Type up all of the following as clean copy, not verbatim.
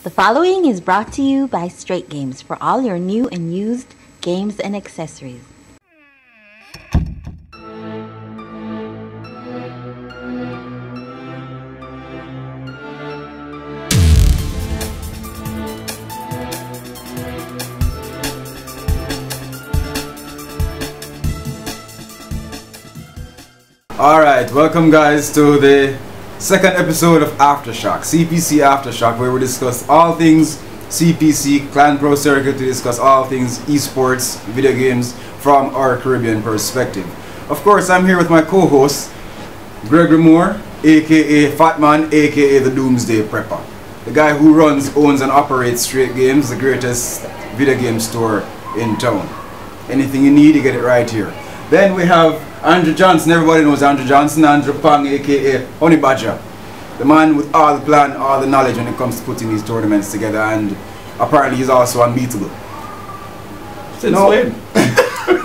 The following is brought to you by Straight Games for all your new and used games and accessories. Alright, welcome guys to the second episode of Aftershock, CPC Aftershock, where we discuss all things CPC, Clan Pro Circuit, to discuss all things eSports, video games from our Caribbean perspective. Of course, I'm here with my co-host, Gregory Moore, aka Fatman, aka the Doomsday Prepper. The guy who runs, owns and operates Straight Games, the greatest video game store in town. Anything you need, you get it right here. Then we have Andrew Johnson. Everybody knows Andrew Johnson. Andrew Pang, aka Honey Badger, the man with all the plan, all the knowledge when it comes to putting these tournaments together, and apparently he's also unbeatable. Since when?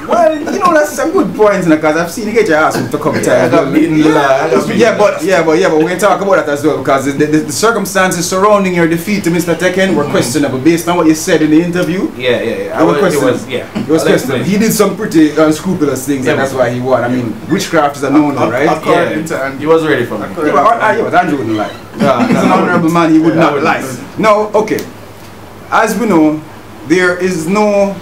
Well, you know, that's a good point, because I've seen you get your ass whipped a couple times. I got beaten but we're going to talk about that as well, because the circumstances surrounding your defeat to Mr. Tekken were questionable based on what you said in the interview. Yeah. It was questionable. He did some pretty unscrupulous things, and that's why he won. I mean, witchcraft is a no-no, right? According to Andrew. He was ready for me. Andrew wouldn't lie. He's an honorable man, he would not lie. No, okay. As we know, there is no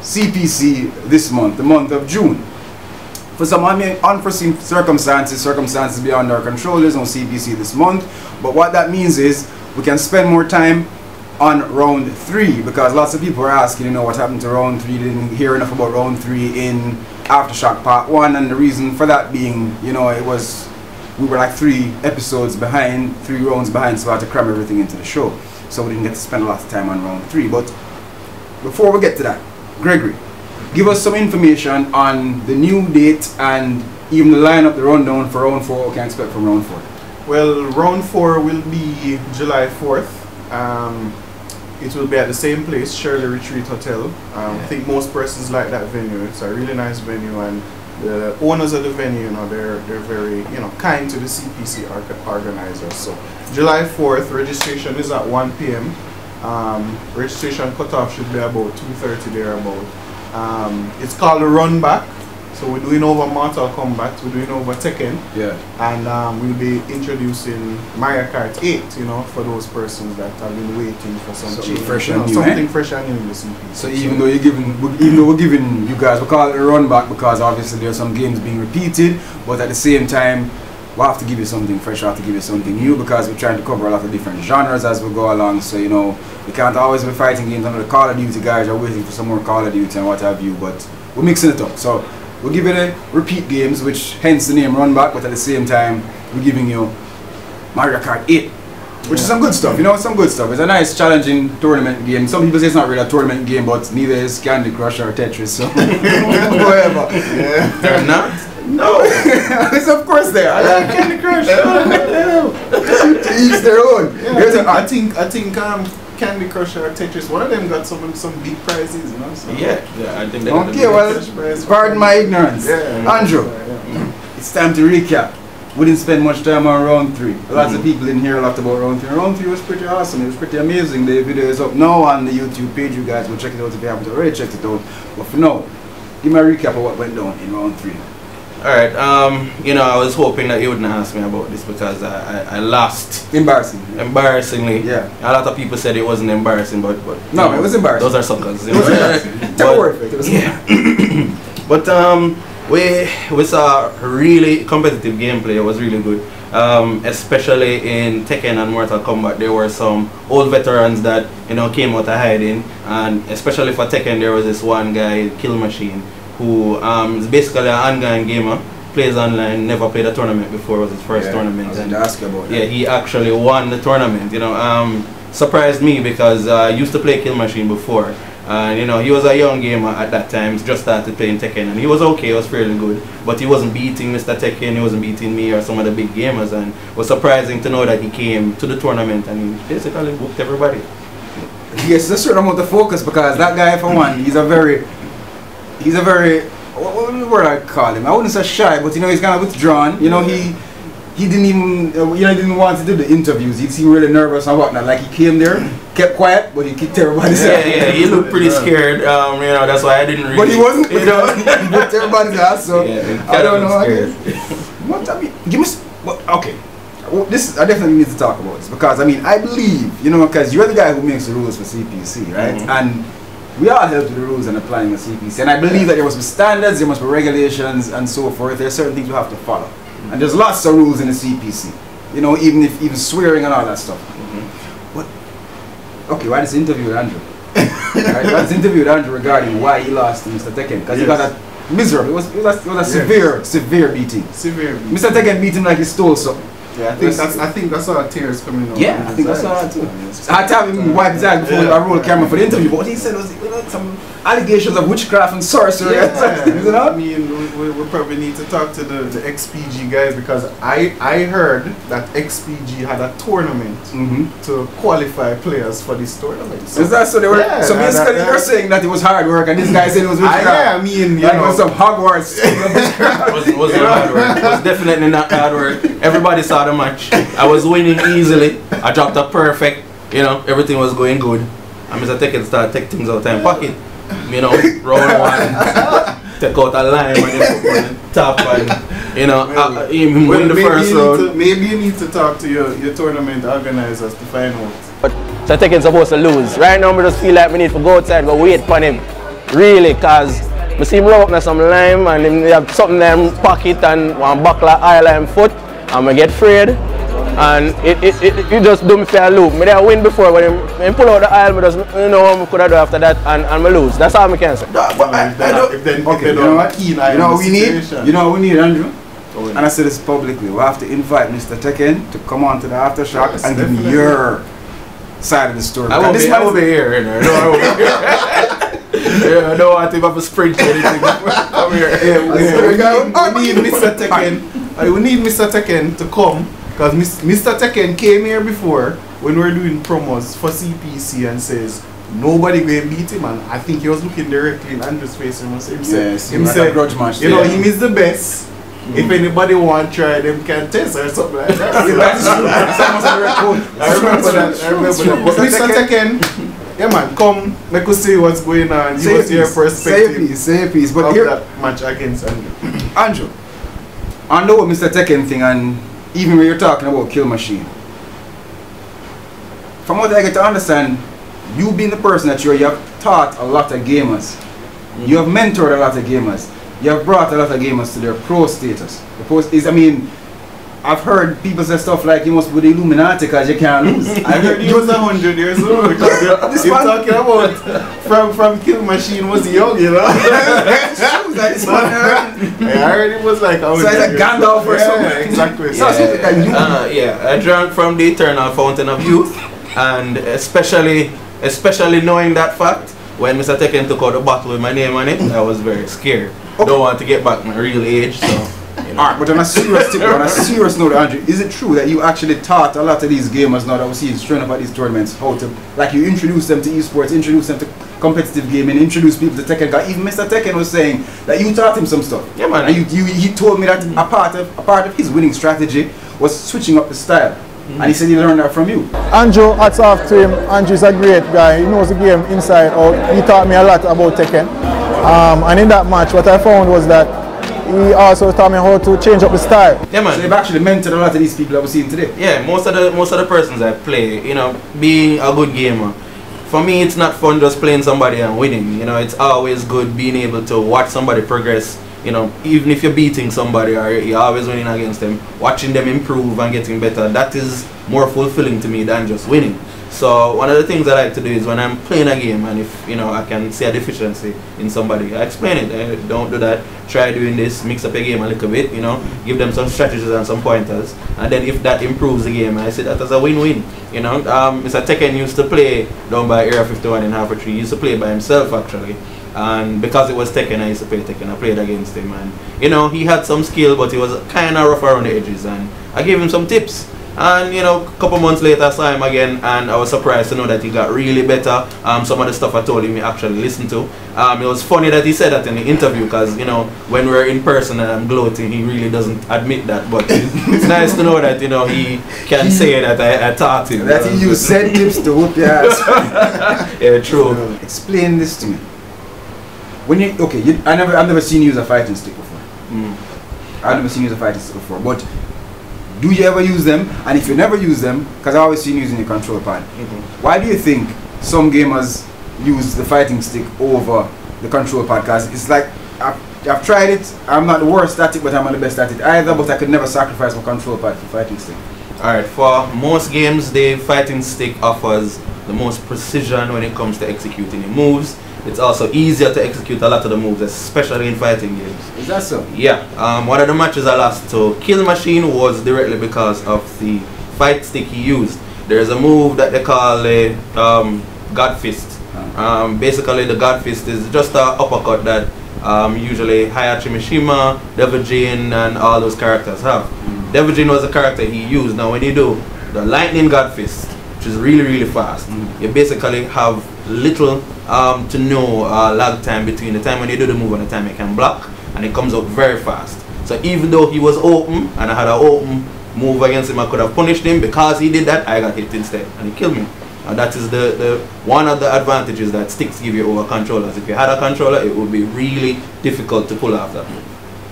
CPC this month, the month of June. For some unforeseen circumstances beyond our control, there's no CPC this month. But what that means is we can spend more time on round 3, because lots of people are asking, you know, what happened to round 3? Didn't hear enough about round 3 in Aftershock Part 1, and the reason for that being, you know, we were like 3 episodes behind, 3 rounds behind, so we had to cram everything into the show. So we didn't get to spend a lot of time on round 3. But before we get to that, Gregory, give us some information on the new date and even the lineup, the rundown for round 4. What we can expect from round 4? Well, round 4 will be July 4th. It will be at the same place, Shirley Retreat Hotel. I think most persons like that venue. It's a really nice venue, and the owners of the venue, you know, they're very, you know, kind to the CPC organizers. So July 4th, registration is at 1 p.m. Registration cutoff should be about 2:30 thereabout. It's called a run back, so we're doing over Mortal Kombat, we're doing over Tekken, and we'll be introducing Mario Kart 8, you know, for those persons that have been waiting for something fresh and new, something fresh and new in the CPC. So even though we're giving you guys, we call it a run back because obviously there are some games being repeated, but at the same time, we'll have to give you something fresh, we'll have to give you something new, because we're trying to cover a lot of different genres as we go along. So, you know, we can't always be fighting games under the Call of Duty guys are waiting for some more Call of Duty and what have you, but we're mixing it up. So we're giving it repeat games, which hence the name Run Back, but at the same time we're giving you Mario Kart 8, which is some good stuff, you know, some good stuff. It's a nice challenging tournament game. Some people say it's not really a tournament game, but neither is Candy Crush or Tetris, so whatever. Yeah. They're not? No. It's of course they are. I like Candy Crush. To each their own. Yeah, I think Candy Crush or Tetris, one of them got some big prizes, you know. So. Yeah, I think they okay, well, pardon my ignorance. Andrew, it's time to recap. We didn't spend much time on round 3. Lots of people didn't hear a lot about round 3. Round 3 was pretty awesome. It was pretty amazing. The video is up now on the YouTube page. You guys will check it out if you haven't already checked it out. But for now, give me a recap of what went down in round 3. Alright, you know, I was hoping that you wouldn't ask me about this because I lost. Embarrassingly. Yeah. A lot of people said it wasn't embarrassing, but no, it was embarrassing. Those are suckers. It was embarrassing. Tell word for it. It was But we saw really competitive gameplay. It was really good. Especially in Tekken and Mortal Kombat, there were some old veterans that, you know, came out of hiding, and especially for Tekken there was this one guy, Kill Machine, who is basically an ongoing gamer, plays online, never played a tournament before. It was his first tournament. I was going to ask you about that. Yeah, he actually won the tournament, you know. Surprised me because I used to play Kill Machine before, and you know, he was a young gamer at that time, just started playing Tekken, and he was okay, he was fairly good, but he wasn't beating Mr. Tekken, he wasn't beating me or some of the big gamers, and it was surprising to know that he came to the tournament and he basically whooped everybody. Yes, that's a certain amount of focus, because that guy, for one, he's a very, what word I call him? I wouldn't say shy, but you know, he's kind of withdrawn. You know, he didn't even, didn't want to do the interviews. He seemed really nervous and whatnot. Like he came there, kept quiet, but he kicked everybody's ass. Yeah, he looked pretty scared. That's why I didn't really. But he wasn't, he kicked everybody's ass. So I don't know. What I mean, okay. Well, I definitely need to talk about this because I believe, because you're the guy who makes the rules for CPC, right? And we all help with the rules and applying the CPC. And I believe that there must be standards, there must be regulations, and so forth. There are certain things you have to follow. And there's lots of rules in the CPC, even swearing and all that stuff. But okay, why this interview with Andrew? Right, why this interview with Andrew regarding why he lost to Mr. Tekken? Because he got a miserable. It was a severe beating. Severe beating. Mr. Tekken beat him like he stole something. Yeah, I think that's how tears coming out. Yeah, I think that's how too. I had to have him wipe his eye before I roll the camera for the interview. But what he said was some allegations of witchcraft and sorcery. I mean, we probably need to talk to the XPG guys because I heard that XPG had a tournament to qualify players for this tournament. So, is that so? They were so basically you're saying that it was hard work, and this guy said it was witchcraft. Yeah, I mean, it was some Hogwarts. It was not hard work. It was definitely not hard work. Everybody saw the match. I was winning easily. I dropped a perfect. Everything was going good. And Mr. Tekken started taking things out of time pocket. Round one, take out a line and then put on the top and even win the first round. Maybe you need to talk to your tournament organizers to find out. But so Tekken's supposed to lose. Right now I just feel like we need to go outside go wait for him. Really, cause I see him rub up some lime and him have something in him pocket and one buckle of oil in him foot and I get afraid. And it just do me for a loop. I win before, but I pull out the aisle, I just what I could have do after that, and I lose. That's all I can say. You know what we need, Andrew? And I said this publicly. We have to invite Mr. Tekken to come on to the Aftershock and give me your side of the story. I will be here. I don't want him to sprint or anything. Come here. We need Mr. Tekken. We need Mr. Tekken to come. Because Mr. Tekken came here before when we were doing promos for CPC and says nobody going to beat him, and I think he was looking directly in Andrew's face and himself. Grudge match. Him is the best. If anybody want to try, them can test or something like that. I remember that. But Mr. Tekken, yeah man, come make us see what's going on. Give us your perspective. Say a piece. But here, that match against Andrew. Andrew, I know what Mr. Tekken thing and even when you're talking about Kill Machine, from what I get to understand, you being the person that you have taught a lot of gamers, you have mentored a lot of gamers, you have brought a lot of gamers to their pro status. The pro is, I've heard people say stuff like you must be the Illuminati because you can't lose. I heard he was 100 years old because you're talking about from Kill Machine was young, I heard it was like so it's like Gandalf or something. Exactly. I drank from the eternal fountain of youth, and especially knowing that fact, when Mr. Tekken took out the bottle with my name on it, I was very scared. Don't want to get back my real age, so. Alright, but on a serious note, Andrew, is it true that you actually taught a lot of these gamers now that we see you train up at these tournaments how to, like you introduce them to eSports, introduce them to competitive gaming, introduce people to Tekken? Even Mr. Tekken was saying that you taught him some stuff. Yeah, man. And he told me that a part of his winning strategy was switching up the style. And he said he learned that from you. Andrew, hats off to him. Andrew's a great guy. He knows the game inside out. He taught me a lot about Tekken. And in that match, what I found was that he also taught me how to change up the style. Yeah, man. So you've actually mentored a lot of these people that we're seeing today. Yeah, most of the persons I play, being a good gamer. For me, it's not fun just playing somebody and winning. It's always good being able to watch somebody progress. Even if you're beating somebody or you're always winning against them, watching them improve and getting better, that is more fulfilling to me than just winning. So one of the things I like to do is when I'm playing a game and if I can see a deficiency in somebody, I explain it. Don't do that. Try doing this. Mix up your game a little bit. Give them some strategies and some pointers. And then if that improves the game, I see that as a win-win. Mr. Tekken used to play down by Area 51 in Half-3. He used to play by himself actually. And because it was Tekken, I used to play Tekken. I played against him, and he had some skill, but he was kind of rough around the edges. And I gave him some tips. And you know, a couple months later I saw him again, and I was surprised to know that he got really better. Some of the stuff I told him he actually listened to. It was funny that he said that in the interview, because you know, when we're in person and I'm gloating, he really doesn't admit that. But it's nice to know that, you know, he can say that I taught him. That he used said tips to whoop your ass. Yeah, true. Explain this to me. When you I've never seen you use a fighting stick before. I've never seen you use a fighting stick before. But do you ever use them? And if you never use them, because I always seen you using your control pad, why do you think some gamers use the fighting stick over the control pad? Because it's like, I've tried it, I'm not the worst at it, but I'm not the best at it either, but I could never sacrifice my control pad for fighting stick. Alright, for most games, the fighting stick offers the most precision when it comes to executing the moves. It's also easier to execute a lot of the moves, especially in fighting games. Is that so? Yeah. One of the matches I lost to Kill Machine was directly because of the fight stick he used. There's a move that they call a God Fist. Basically, the God Fist is just an uppercut that usually Hayachi Mishima, Devil Jin, and all those characters have. Devil Jin was the character he used. Now, when you do the Lightning God Fist, which is really, really fast, you basically have little to no lag time between the time when you do the move and the time you can block, and it comes out very fast. So even though he was open and I had an open move against him, I could have punished him. Because he did that, I got hit instead and he killed me. And that is the one of the advantages that sticks give you over controllers. If you had a controller, it would be really difficult to pull off that.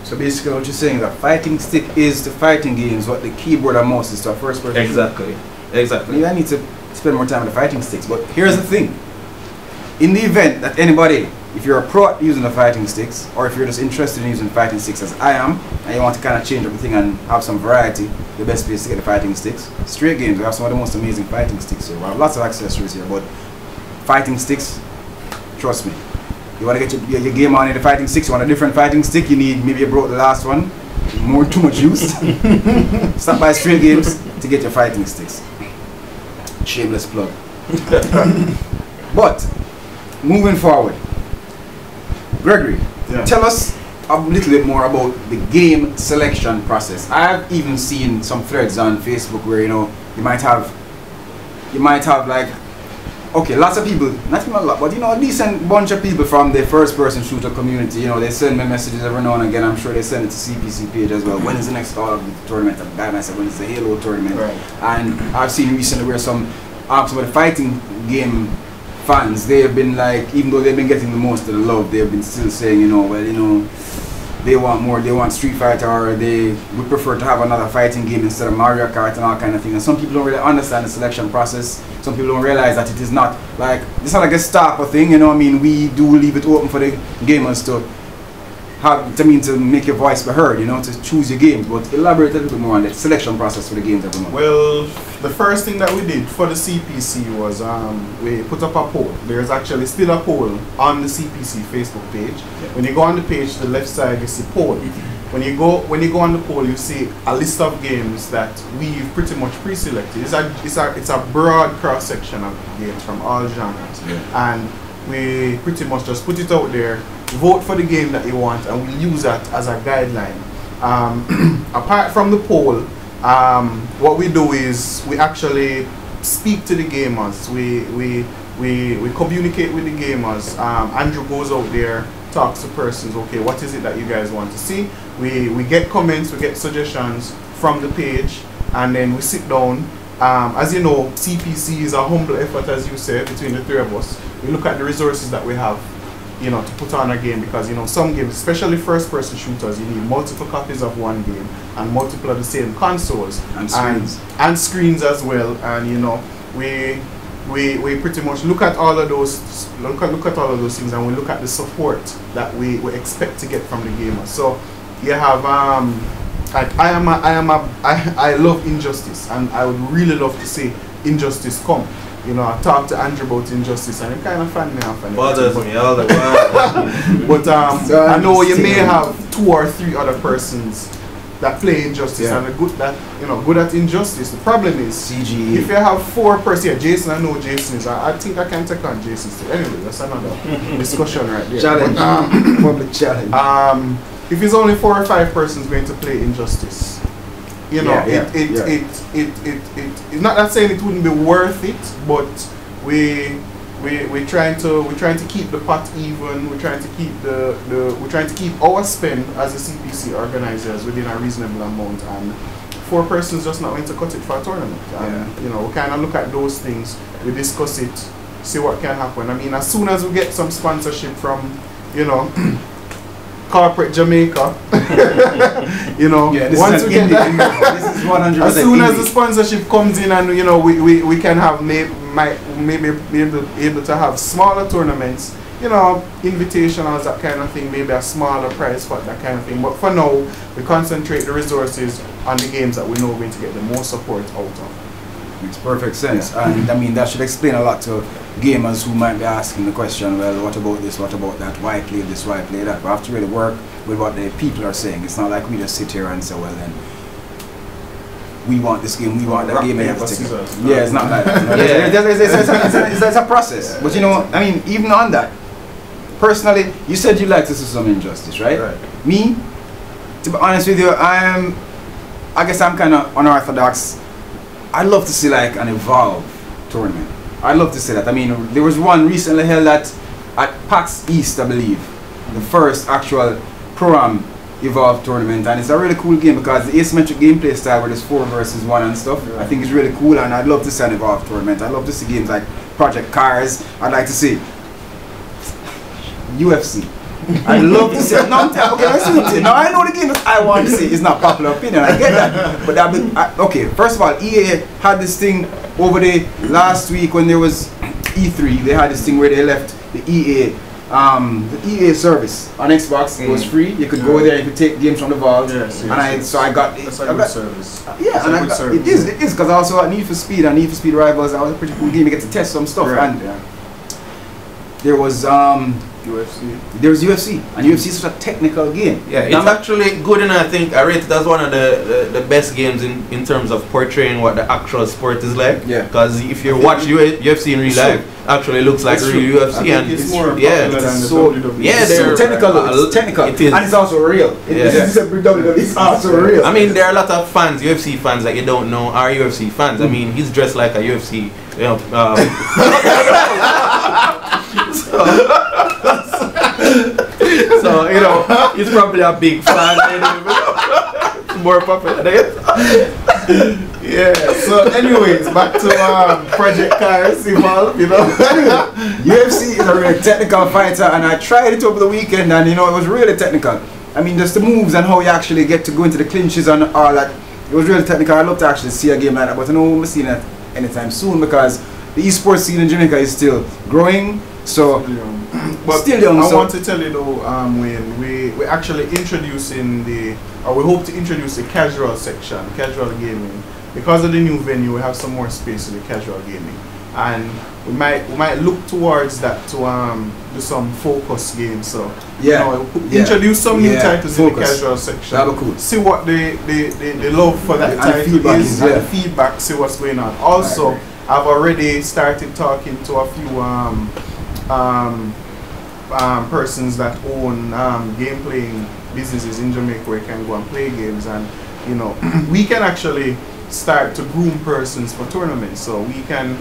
So basically what you're saying is that fighting stick is to fighting games what the keyboard and mouse is to a first person. Exactly. Exactly. Maybe I need to spend more time on the fighting sticks, but here's the thing. In the event that anybody, if you're a pro at using the fighting sticks, or if you're just interested in using fighting sticks as I am, and you want to kind of change everything and have some variety, the best place to get the fighting sticks, Straight Games, we have some of the most amazing fighting sticks here. We have lots of accessories here, but fighting sticks, trust me. You want to get your game on in the fighting sticks, you want a different fighting stick, you need, maybe you broke the last one, too much use. Stop by Straight Games to get your fighting sticks. Shameless plug. But moving forward, Gregory, tell us a little bit more about the game selection process. I've even seen some threads on Facebook where, you know, you might have like, okay, lots of people, not even a lot, but you know, a decent bunch of people from the first person shooter community, you know, they send me messages every now and again. I'm sure they send it to CPC page as well. When is the next Call of Duty tournament? The guy might say, when is the Halo tournament? Right. And I've seen recently where some of the fighting game fans, they have been like, even though they've been getting the most of the love, they have been still saying, you know, well, you know, they want more, they want Street Fighter, or they would prefer to have another fighting game instead of Mario Kart and all kind of things. And some people don't really understand the selection process. Some people don't realize that it is not like, it's not like a stopper thing, you know what I mean? We do leave it open for the gamers to have, to make your voice be heard, you know, to choose your games. But elaborate a little bit more on the selection process for the games every month. Well, the first thing that we did for the CPC was we put up a poll. There's actually still a poll on the CPC Facebook page. Yeah. When you go on the page, to the left side, you see poll. When you go on the poll, you see a list of games that we've pretty much pre-selected. It's a broad cross section of games from all genres, and we pretty much just put it out there. Vote for the game that you want, and we'll use that as a guideline. Apart from the poll, what we do is we actually speak to the gamers. We communicate with the gamers. Andrew goes out there, talks to persons. Okay, what is it that you guys want to see? We get comments, we get suggestions from the page, and then we sit down. As you know, CPC is a humble effort, as you said, between the three of us. We look at the resources that we have, you know, to put on a game, because you know, some games, especially first-person shooters, you need multiple copies of one game and multiple of the same consoles and screens as well. And you know, we pretty much look at all of those things, and we look at the support that we expect to get from the gamers. So you have like I love Injustice, and I would really love to see Injustice come. You know, I talked to Andrew about Injustice, and it kind of fanned me off. Bothers me all the time. But I know you may have 2 or 3 other persons that play Injustice and are good at Injustice. The problem is, CG. If you have 4 persons, Jason, I know Jason is. I think I can take on Jason still. Anyway, that's another discussion right there. Challenge. Public challenge. If it's only 4 or 5 persons going to play Injustice, you know, it's not that saying it wouldn't be worth it, but we're trying to keep the pot even. We're trying to keep we're trying to keep our spend as a CPC organizers within a reasonable amount, and 4 persons just not going to cut it for a tournament. And you know, we kind of look at those things, we discuss it, see what can happen. I mean, as soon as we get some sponsorship from, you know, corporate Jamaica, you know, once we get that, this is 100% as soon as the sponsorship comes in, and you know, we can have maybe be able to have smaller tournaments, you know, invitationals, that kind of thing, maybe a smaller prize for that kind of thing. But for now, we concentrate the resources on the games that we know we're going to get the most support out of. Makes perfect sense, and I mean that should explain a lot to gamers who might be asking the question, well, what about this, what about that, why play this, why play that? We have to really work with what the people are saying. It's not like we just sit here and say, well then, we want this game, we want that game, and yeah, it's not like that. It's a process. But you know, I mean, even on that, personally, you said you like to see some injustice, right? Me, to be honest with you, I guess I'm kind of unorthodox. I'd love to see like an Evolve tournament. I'd love to see that. I mean, there was one recently held at PAX East, I believe, the first actual Pro-Am Evolve tournament, and it's a really cool game because the asymmetric gameplay style where there's 4 versus 1 and stuff, I think it's really cool, and I'd love to see an Evolve tournament. I'd love to see games like Project Cars. I'd like to see UFC. I'd love to see it. No, okay, listen to it. Now I know the game that I want to see is not popular opinion, I get that. But okay, first of all, EA had this thing over the last week when there was E3, they had this thing where they left the EA service on Xbox. It was free. You could go there, you could take games from the vault. So I got that's a good service. Yeah, and it is because also Need for Speed and Need for Speed Rivals, that was a pretty cool game. You get to test some stuff, and there was UFC. There's UFC, and UFC is such a technical game. Yeah, it's actually good, and I think I rate it as one of the best games in terms of portraying what the actual sport is like. Yeah. Because if you watch UFC in real life, actually looks like real UFC, and it's more popular than the WWE. Yeah, they're technical. It's technical, and it's also real. It's also real. I mean, there are a lot of fans, UFC fans that you don't know are UFC fans. I mean, he's dressed like a UFC, you know. So you know, he's probably a big fan. More popular than it. Yeah. So, anyways, back to Project Cars Evolve. You know, UFC is a really technical fighter, and I tried it over the weekend, and you know, it was really technical. I mean, just the moves and how you actually get to go into the clinches and all that. It was really technical. I'd love to actually see a game like that, but I know we're seeing it anytime soon because the eSports scene in Jamaica is still growing. So, still young. I want to tell you though, when we're actually introducing we hope to introduce the casual section, casual gaming. Because of the new venue, we have some more space in the casual gaming, and we might look towards that to do some focus games. So introduce some new titles in the casual section. That'll be cool. See what the love for that title is, and the feedback. See what's going on. Also, I've already started talking to a few persons that own game playing businesses in Jamaica where you can go and play games, and you know, we can actually start to groom persons for tournaments. So we can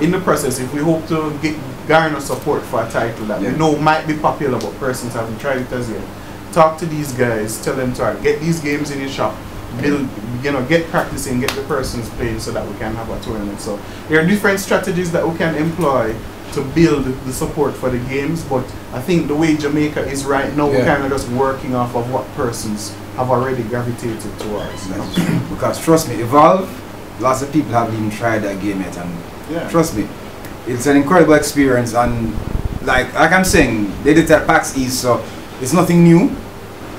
in the process, if we hope to garner support for a title that we know might be popular but persons haven't tried it as yet, talk to these guys, tell them to get these games in your shop, build, you know, get practicing, get the persons playing so that we can have a tournament. So there are different strategies that we can employ to build the support for the games, but I think the way Jamaica is right now, we're kind of just working off of what persons have already gravitated towards. You know? Because trust me, Evolve, lots of people haven't even tried that game yet, and trust me, it's an incredible experience. And like I'm saying, they did that PAX East, so it's nothing new.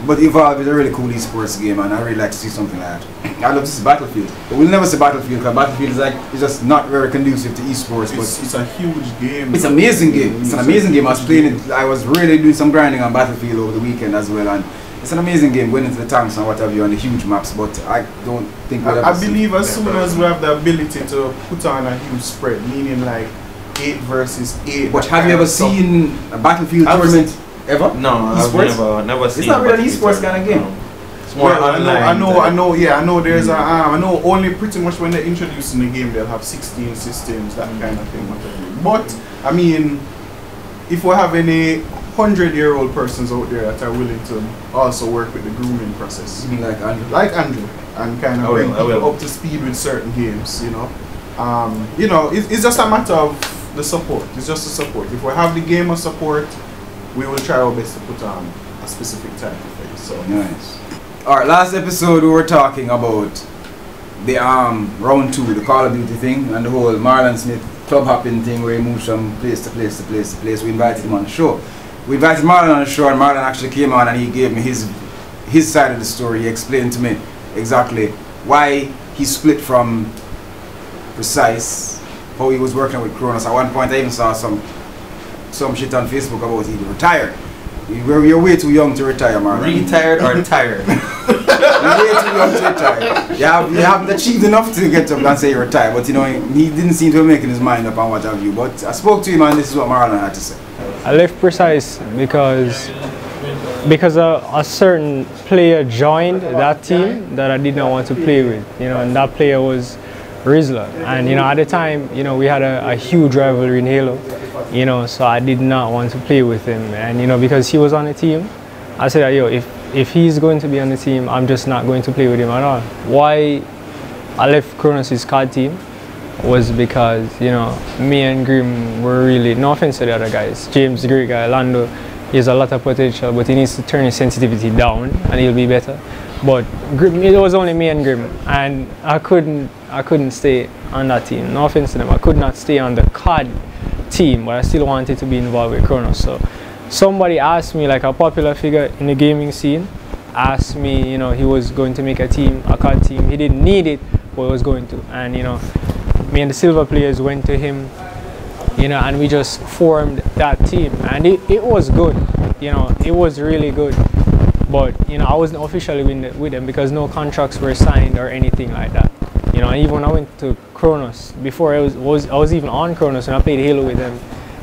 But Evolve is a really cool esports game, and I really like to see something like that. I love to see Battlefield, but we'll never see Battlefield because Battlefield is it's just not very conducive to esports. But it's a huge game. It's an amazing game. It's an amazing game. I was playing it. I was really doing some grinding on Battlefield over the weekend as well, and it's an amazing game going into the tanks and what have you on the huge maps. But I don't think we'll I believe as soon as we have the ability to put on a huge spread, meaning like 8 versus 8. But have you ever seen a Battlefield tournament? Ever? No, I've never seen. It's not really an esports kind of game. more well, online. I know. There's I know only pretty much when they're introducing the game, they'll have 16 systems, that kind of thing. But I mean, if we have any 100-year-old persons out there that are willing to also work with the grooming process, like Andrew, and kind of bring people up to speed with certain games, you know, it's just a matter of the support. It's just the support. If we have the game of support, we will try our best to put on a specific type of face. So nice. Alright, last episode we were talking about the round 2, the Call of Duty thing, and the whole Marlon Smith club hopping thing where he moved from place to place to place to place. We invited him on the show. We invited Marlon on the show, and Marlon actually came on and he gave me his side of the story. He explained to me exactly why he split from Precise, how he was working with Kronos. At one point I even saw some shit on Facebook about he retired. You're way too young to retire, Marlon. Retired or tired? You're way too young to retire. You haven't achieved enough to get up and say you retire, but you know, he didn't seem to be making his mind up on what have you. But I spoke to him and this is what Marlon had to say. I left Precise because a certain player joined that team that I did not want to play with, you know, and that player was Rizla. And you know, at the time, you know, we had a huge rivalry in Halo, you know, so I did not want to play with him. And you know, because he was on the team, I said, yo, if he's going to be on the team, I'm just not going to play with him at all. Why I left Kronos' CAD team was because, you know, me and Grim were really, no offense to the other guys, James, great guy, Lando, he has a lot of potential, but he needs to turn his sensitivity down and he'll be better. But Grim, it was only me and Grim, and I couldn't stay on that team. No offense to them, I could not stay on the CAD team, but I still wanted to be involved with Kronos. So somebody asked me, like a popular figure in the gaming scene, asked me, you know, he was going to make a CAD team. He didn't need it, but he was going to. And you know, me and the silver players went to him, you know, and we just formed that team, and it was good, you know, it was really good. But you know, I wasn't officially with them because no contracts were signed or anything like that. You know, and even when I went to Kronos, before I was even on Kronos and I played Halo with them,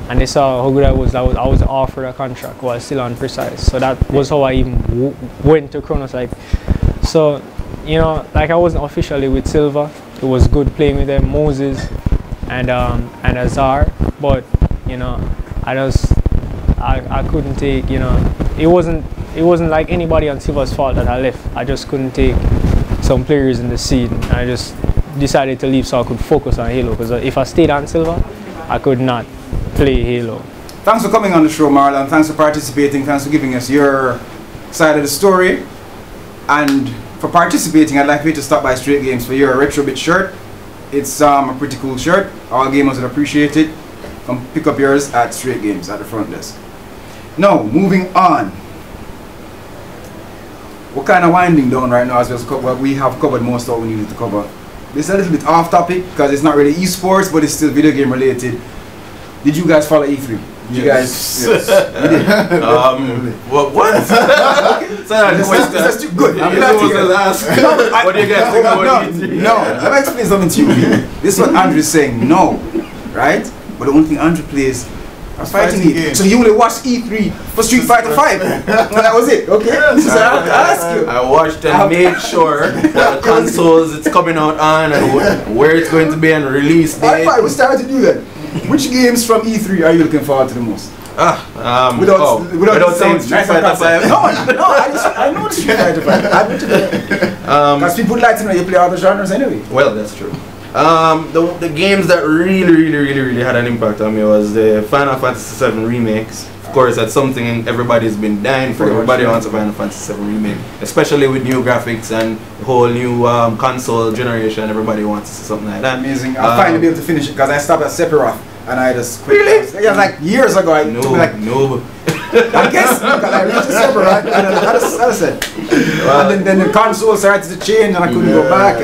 and they saw how good I was offered a contract while still on Precise. So that was how I even went to Kronos. Like, so you know, like I wasn't officially with Silver. It was good playing with them, Moses and Azar, but you know, I couldn't take, you know, it wasn't like anybody on Silver's fault that I left. I just couldn't take some players in the scene. I just decided to leave so I could focus on Halo, because if I stayed on Silver, I could not play Halo. Thanks for coming on the show, Marlon. Thanks for participating. Thanks for giving us your side of the story. And for participating, I'd like you to stop by Straight Games for your Retrobit shirt. It's a pretty cool shirt. All gamers would appreciate it. Come pick up yours at Straight Games at the front desk. Now, moving on. We're kind of winding down right now as we have covered most of what we needed to cover. This is a little bit off topic because it's not really eSports, but it's still video game related. Did you guys follow E3? Did you guys? Yes. You did. What? That's too good. I'm glad to hear that. What do you guys think about E3? No, let me explain something to you. This is what Andrew is saying. No, right? But the only thing Andrew plays are fighting games. So you only watched E3 for Street Fighter 5. That was it. Okay. So I have to ask you. I watched and made sure what consoles it's coming out on and where it's going to be and release date. Alright, we started to do that. Which games from E3 are you looking forward to the most? Without saying Street Fighter 5. No, I know Street Fighter 5. I've been to that. Because people like to know you play other genres anyway. Well, that's true. The games that really had an impact on me was the Final Fantasy VII remakes. Of course, that's something everybody's been dying for. Everybody wants a Final Fantasy VII remake, especially with new graphics and the whole new console generation. Everybody wants to see something like that. Amazing. I'll finally be able to finish it because I stopped at Sephiroth and I just quit. Really? Yeah, like years ago. No. I guess because I reached Sephiroth and I just said. And then the console started to change and I couldn't go back.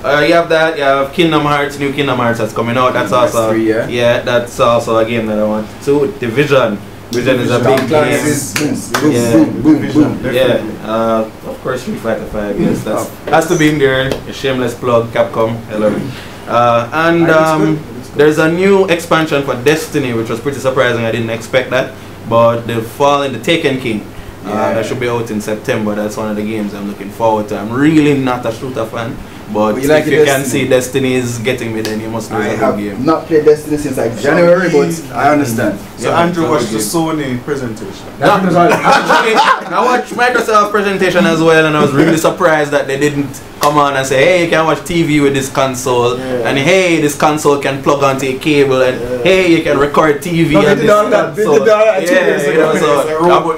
You have that. You have Kingdom Hearts. New Kingdom Hearts that's coming out. That's also that's also a game that I want to. Division. Division is a big game. Boom. Yeah. Of course, Street Fighter 5. Yes, that has to be in there. A shameless plug. Capcom. Hello. And there's a new expansion for Destiny, which was pretty surprising. I didn't expect that. But the fall in the Taken King. That should be out in September. That's one of the games I'm looking forward to. I'm really not a shooter fan, but if like you can see Destiny is getting me, then you must know it's a good game. I have not played Destiny since like January, but I understand. So Andrew watched the Sony presentation. I watched Microsoft presentation as well, and I was really surprised that they didn't come on and say, hey, you can watch TV with this console, and hey, this console can plug onto a cable, and hey, you can record TV on this console.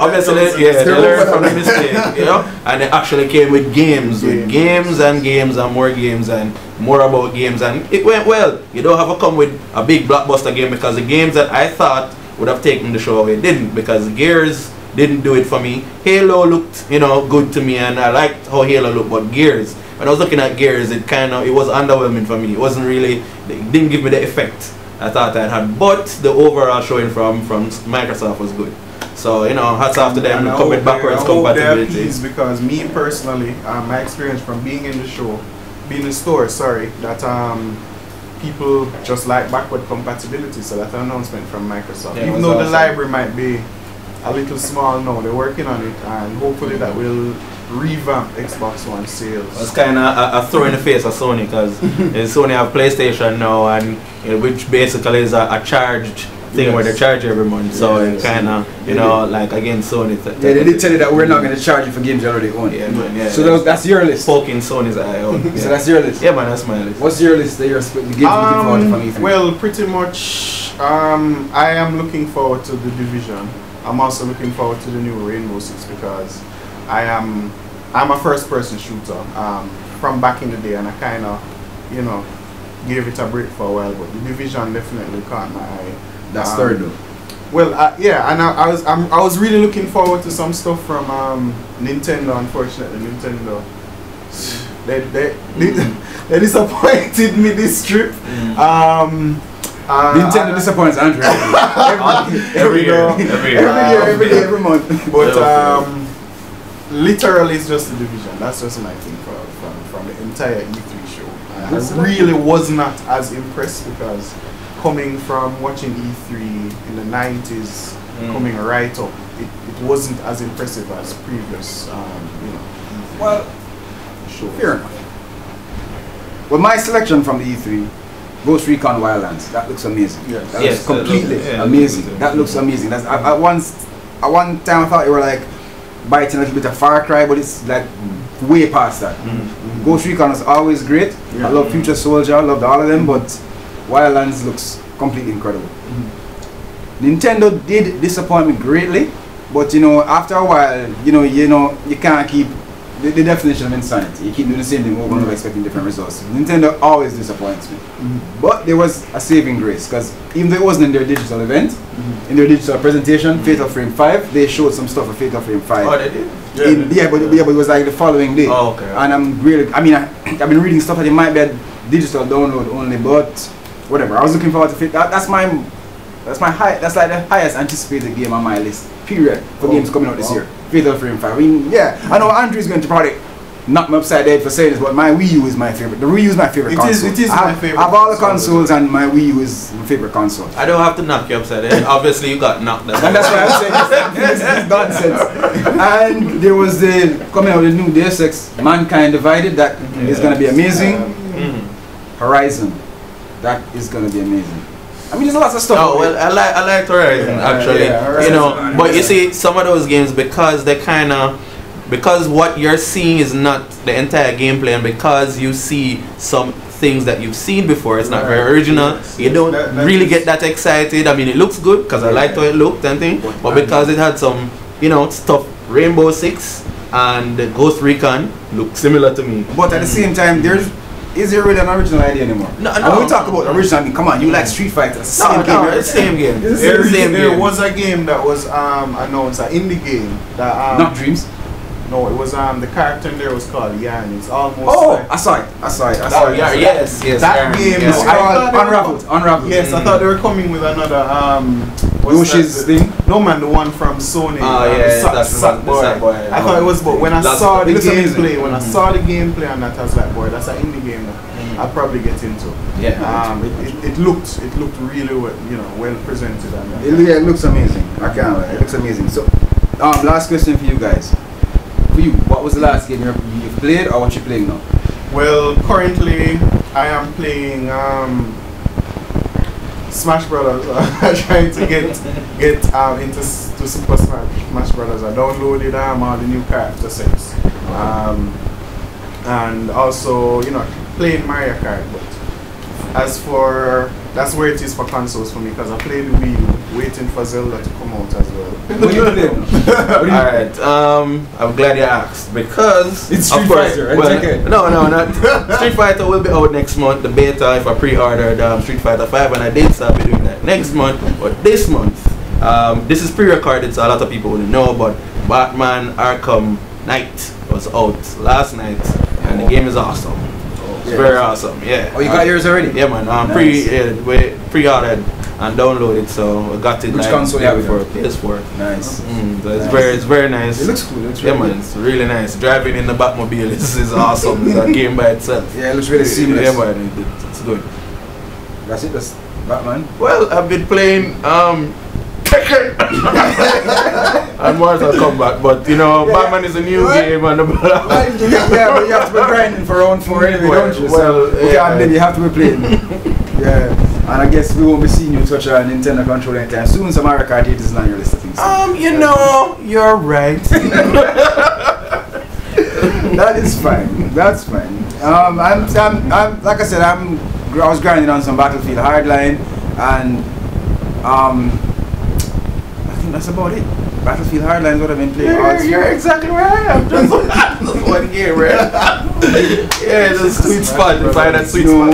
Obviously, they learned from the mistake, you know, and they actually came with games and more games and more about games, and it went well. You don't have to come with a big blockbuster game, because the games that I thought would have taken the show away didn't, because Gears didn't do it for me. Halo looked, you know, good to me, and I liked how Halo looked, but Gears, when I was looking at Gears, it was underwhelming for me. It wasn't really, it didn't give me the effect I thought I had, but the overall showing from Microsoft was good. So, you know, hats off to them coming backwards compatibility. Because me personally, my experience from being in the show, being in the store, that people just like backward compatibility, so that's an announcement from Microsoft. Even though the library might be a little small now, they're working on it, and hopefully that will revamp Xbox One sales. It's kind of a throw in the face of Sony, because Sony have PlayStation now, and which basically is a charged thing where they charge every month. So it kind of, you know, like again, Sony. They did tell you that we're not going to charge you for games you already own. So that's your list. Poking Sony's eye out. So that's your list. Yeah, man, that's my list. What's your list that you're looking forward to from E3? Well, pretty much. I am looking forward to the Division. I'm also looking forward to the new Rainbow Six, because I'm a first-person shooter from back in the day, and I kind of, you know, gave it a break for a while. But the Division definitely caught my eye. That's third though. Well, yeah, and I was really looking forward to some stuff from Nintendo. Unfortunately, Nintendo they disappointed me this trip. Nintendo disappoints Andrew every year, every month. But literally, it's just the Division. That's just my thing from the entire E3 show. I really was not as impressed, because coming from watching E3 in the 90s, coming right up, it wasn't as impressive as previous, you know. Well, fair enough. Well, my selection from the E3, Ghost Recon Wildlands. That looks amazing. Yes. That looks completely amazing. That looks amazing. That's at one time I thought you were like biting a little bit of Far Cry, but it's like way past that. Ghost Recon is always great. I love Future Soldier. I loved all of them, but Wildlands looks completely incredible. Nintendo did disappoint me greatly, but you know, after a while, you can't keep the definition of insanity. You keep doing the same thing over and over, expecting different results. Nintendo always disappoints me. But there was a saving grace, because even though it wasn't in their digital event, in their digital presentation, Fatal Frame 5, they showed some stuff of Fatal Frame 5. Oh, they did? But it was like the following day. Oh, okay. And I'm really, I've been reading stuff that it might be a digital download only, but whatever. I was looking forward to that's like the highest anticipated game on my list, period, for games coming out this year. Fatal Frame 5. I mean, yeah, I know Andrew's going to probably knock me upside the head for saying this, but my Wii U is my favorite. The Wii U is my favorite console. It is my favorite. I have all the consoles, and my Wii U is my favorite console. I don't have to knock you upside the head. Obviously, you got knocked. And that's why I'm saying this is nonsense. And there was the coming out with the new Deus Ex Mankind Divided. That is going to be amazing. Horizon. That is going to be amazing. I mean, there's lots of stuff. Oh well, I like Horizon actually. Horizon, you know, but you see, some of those games, because they because what you're seeing is not the entire gameplay, and because you see some things that you've seen before, it's not very original. You don't really get that excited. I mean, it looks good because I liked how it looked and thing, but because it had some, you know, stuff. Rainbow Six and Ghost Recon look similar to me. But at the same time, is there really an original idea anymore? No. And when we talk about original, I mean, come on, you like Street Fighter. It's the same game. There was a game that was announced, an indie game that Not Dreams. No, it was the character in there was called Yan. It's almost. Oh, like, I saw it. Yes. That game is called Unraveled. Yes, I thought they were coming with another Yoshi's thing. No man, the one from Sony. That's Sackboy. I thought it was, but when I saw the gameplay, and that, I was like, boy, that's an indie game that I'll probably get into. Yeah. It looked really well, well presented. And it looks amazing. I can't lie. It looks amazing. So Last question for you guys. For you, what was the last game you played or what you playing now? Well, currently I am playing Smash Brothers. I'm trying to get into Super Smash Brothers. I downloaded all the new character sets, and also playing Mario Kart. But as for that's where it is for consoles for me because I played the Wii U, waiting for Zelda to come out as well. What do you play? Alright, I'm glad you asked because it's Street Fighter, right? No, not Street Fighter will be out next month. The beta, if I pre-ordered Street Fighter 5, and I did start doing that next month, but this month, this is pre-recorded, so a lot of people wouldn't know, but Batman Arkham Knight was out last night, and the game is awesome. It's very awesome, yeah. Oh, you got yours already? Yeah, man. We pre-ordered and downloaded, so we got it. Which console you have for PS4. Nice. It's very nice. It looks cool. It looks yeah, really man. It's really nice. Driving in the Batmobile is awesome. It's a game by itself. Yeah, it looks really seamless. Yeah, man. It's good. That's it. That's Batman. Well, I've been playing Tekken and Mortal Kombat, but Batman is a new game and but you have to be grinding for round 4 anyway, don't you? Well, and then you have to be playing. Yeah, and I guess we won't be seeing you touch a Nintendo controller anytime soon. So Mario Kart 8 is not your list of things. You're right. That is fine. That's fine. I'm like I said, I was grinding on some Battlefield Hardline, and I think that's about it. Battlefield Hardline is what I've been playing. You're exactly where I am. Just one game, right? Yeah, it's a sweet spot. You find that sweet spot.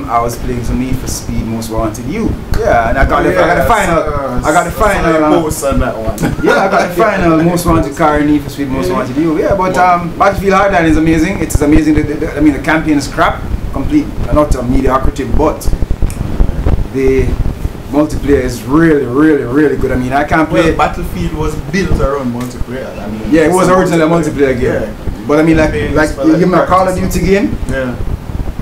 I was playing some Need for Speed Most Wanted You. Yeah, and I got the final. I got the final. Post on that one. Yeah, I got the final Most Wanted car in Need for Speed Most Wanted You. Yeah, but Battlefield Hardline is amazing. It is amazing. The campaign is crap, complete and utter mediocrity, but the multiplayer is really, really, really good. I mean, I can't play. Well, Battlefield was built around multiplayer. Yeah, it was originally a multiplayer game. Yeah. But I mean, like you give me a Call of Duty game. Yeah.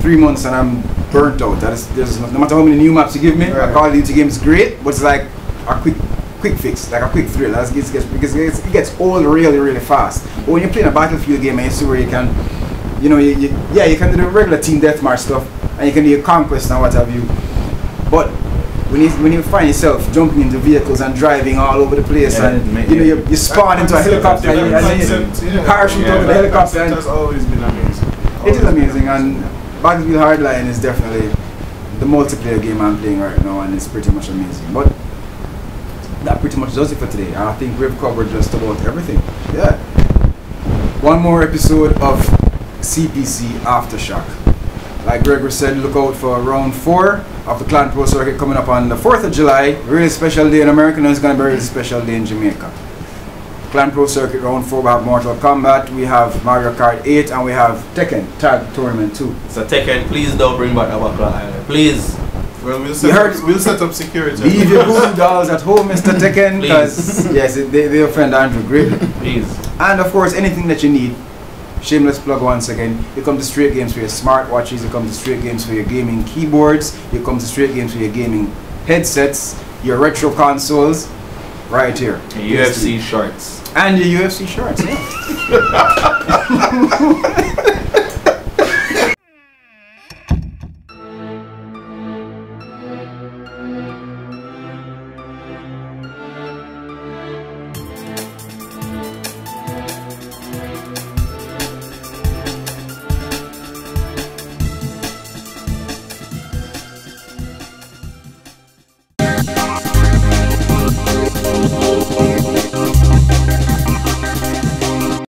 3 months and I'm burnt out. There's no matter how many new maps you give me, a Call of Duty game is great, but it's like a quick fix, like a quick thrill. Because it gets old really, really fast. But when you're playing a Battlefield game, and you see where you can, you can do the regular team deathmatch stuff, and you can do your conquest and what have you. But when you find yourself jumping into vehicles and driving all over the place, and you spawn into a helicopter and you parachute over the helicopter. It has always been amazing. It is amazing, and Battlefield Hardline is definitely the multiplayer game I'm playing right now, and it's pretty much amazing. But that pretty much does it for today. I think we've covered just about everything. Yeah. One more episode of CPC Aftershock. Like Gregory said, look out for round 4 of the Clan Pro Circuit coming up on the 4th of July. Really special day in America, and it's going to be a really special day in Jamaica. Clan Pro Circuit round 4, we have Mortal Kombat, we have Mario Kart 8, and we have Tekken Tag Tournament 2. So Tekken, please don't bring back the Wakla Island, please. Well, we'll set up security. Leave your voodoo dolls at home, Mr. Tekken, because yes, they offend Andrew greatly. Please. And of course, anything that you need. Shameless plug once again. You come to Straight Games for your smartwatches, you come to Straight Games for your gaming keyboards, you come to Straight Games for your gaming headsets, your retro consoles, right here. UFC shorts. And your UFC shorts, yeah.